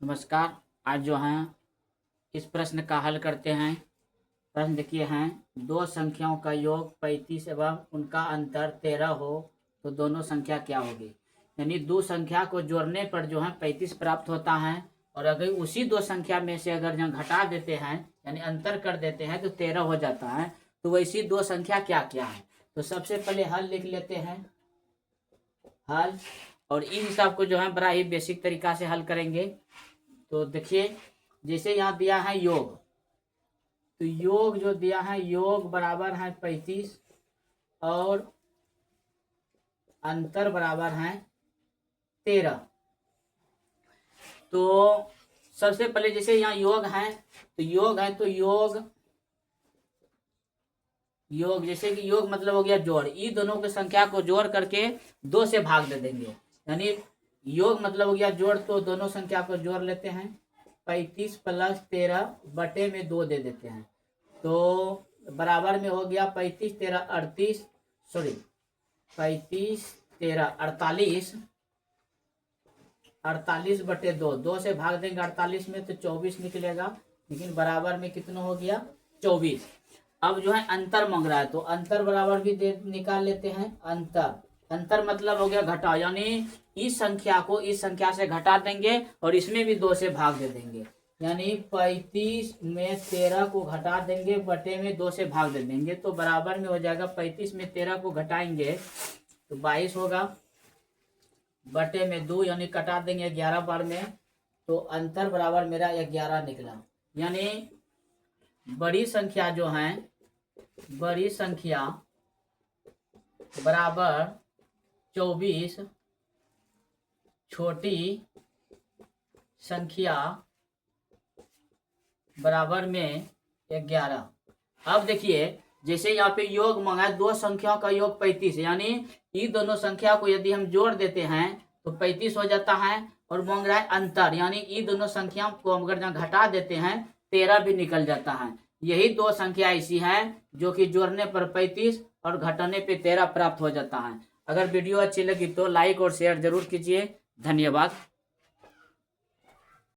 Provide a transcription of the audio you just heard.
नमस्कार। आज जो है इस प्रश्न का हल करते हैं। प्रश्न देखिए हैं, दो संख्याओं का योग 35 एवं उनका अंतर 13 हो तो दोनों संख्या क्या होगी। यानी दो संख्या को जोड़ने पर जो है 35 प्राप्त होता है, और अगर उसी दो संख्या में से अगर जहाँ घटा देते हैं यानी अंतर कर देते हैं तो 13 हो जाता है। तो वैसी दो संख्या क्या क्या है, तो सबसे पहले हल लिख लेते हैं। हल, और इस हिसाब को जो है बड़ा ही बेसिक तरीका से हल करेंगे। तो देखिए, जैसे यहाँ दिया है योग, तो योग जो दिया है योग बराबर है 35 और अंतर बराबर है 13। तो सबसे पहले जैसे यहाँ योग है तो योग जैसे कि योग मतलब हो गया जोड़, ये दोनों की संख्या को जोड़ करके 2 से भाग दे देंगे। यानी योग मतलब हो गया जोड़, तो दोनों संख्या को जोड़ लेते हैं। 35 प्लस 13 बटे में 2 दे देते हैं, तो बराबर में हो गया 35 13 38, सॉरी 35 13 48, 48 बटे 2, 2 से भाग देंगे 48 में तो 24 निकलेगा, लेकिन बराबर में कितना हो गया 24। अब जो है अंतर मांग रहा है, तो अंतर बराबर भी निकाल लेते हैं। अंतर मतलब हो गया घटाव, यानी इस संख्या को इस संख्या से घटा देंगे और इसमें भी 2 से भाग दे देंगे। यानी 35 में 13 को घटा देंगे, बटे में 2 से भाग दे देंगे, तो बराबर में हो जाएगा 35 में 13 को घटाएंगे तो 22 होगा, बटे में 2 यानी कटा देंगे 11 बार में, तो अंतर बराबर मेरा 11 निकला। यानी बड़ी संख्या जो है, बड़ी संख्या बराबर 24, छोटी संख्या बराबर में 11। अब देखिए, जैसे यहाँ पे योग मांगा है, दो संख्याओं का योग 35, यानी ये दोनों संख्या को यदि हम जोड़ देते हैं तो 35 हो जाता है, और मांग रहा है अंतर, यानी ये दोनों संख्याओं को अगर जहाँ घटा देते हैं 13 भी निकल जाता है। यही दो संख्या ऐसी है जो कि जोड़ने पर 35 और घटाने पे 13 प्राप्त हो जाता है। अगर वीडियो अच्छी लगी तो लाइक और शेयर जरूर कीजिए। धन्यवाद।